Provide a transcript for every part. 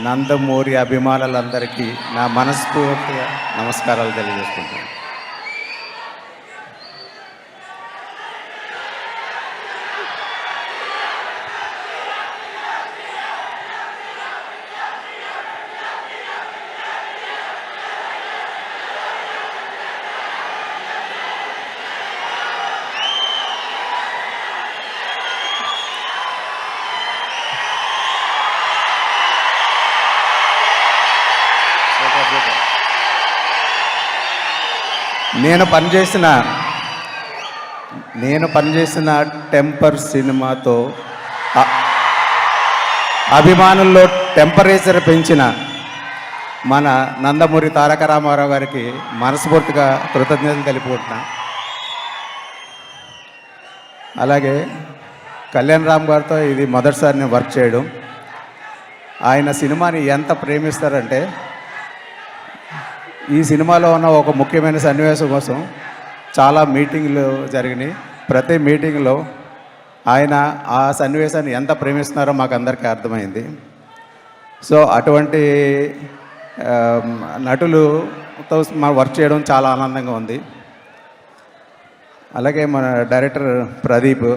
నందమూరి అభిమానులందరికీ నా మనస్ఫూర్తిగా నమస్కారాలు తెలియజేసుకుంటాను. నేను పనిచేసిన టెంపర్ సినిమాతో అభిమానుల్లో టెంపరేచర్ పెంచిన మన నందమూరి తారక రామారావు గారికి మనస్ఫూర్తిగా కృతజ్ఞతలు తెలుపుకుంటున్నా. అలాగే కళ్యాణ్ రామ్ గారితో ఇది మొదటిసారి నేను వర్క్ చేయడం. ఆయన సినిమాని ఎంత ప్రేమిస్తారంటే, ఈ సినిమాలో ఉన్న ఒక ముఖ్యమైన సన్నివేశం కోసం చాలా మీటింగ్లు జరిగినాయి. ప్రతి మీటింగ్లో ఆయన ఆ సన్నివేశాన్ని ఎంత ప్రేమిస్తున్నారో మాకు అందరికీ అర్థమైంది. సో అటువంటి నటులతో మనం వర్క్ చేయడం చాలా ఆనందంగా ఉంది. అలాగే మన డైరెక్టర్ ప్రదీప్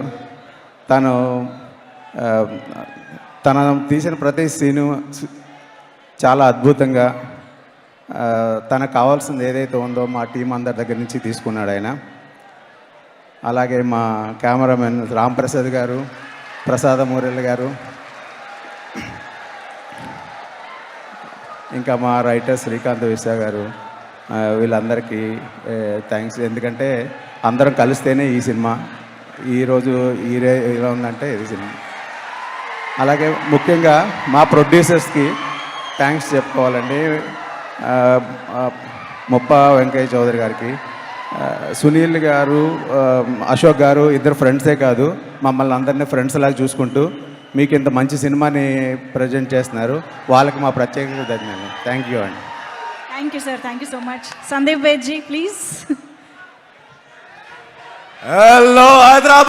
తన తీసిన ప్రతి సీను చాలా అద్భుతంగా తనకు కావాల్సింది ఏదైతే ఉందో మా టీం అందరి దగ్గర నుంచి తీసుకున్నాడు ఆయన. అలాగే మా కెమెరామెన్ రాంప్రసాద్ గారు, ప్రసాదమూరెల్లి గారు, ఇంకా మా రైటర్ శ్రీకాంత్ విశ్వ గారు, వీళ్ళందరికీ థ్యాంక్స్. ఎందుకంటే అందరం కలిస్తేనే ఈ సినిమా ఈరోజు ఇలా ఉందంటే ఇది సినిమా. అలాగే ముఖ్యంగా మా ప్రొడ్యూసర్స్కి థ్యాంక్స్ చెప్పుకోవాలండి. ముప్ప వెంకయ్య చౌదరి గారికి, సునీల్ గారు, అశోక్ గారు ఇద్దరు ఫ్రెండ్సే కాదు, మమ్మల్ని అందరినీ ఫ్రెండ్స్ లాగా చూసుకుంటూ మీకు ఇంత మంచి సినిమాని ప్రజెంట్ చేస్తున్నారు. వాళ్ళకి మా ప్రత్యేక ధన్యవాదాలు. థ్యాంక్ యూ అండి. Thank you sir, thank you so much. Sandeep Vedji please. Hello Hyderabad.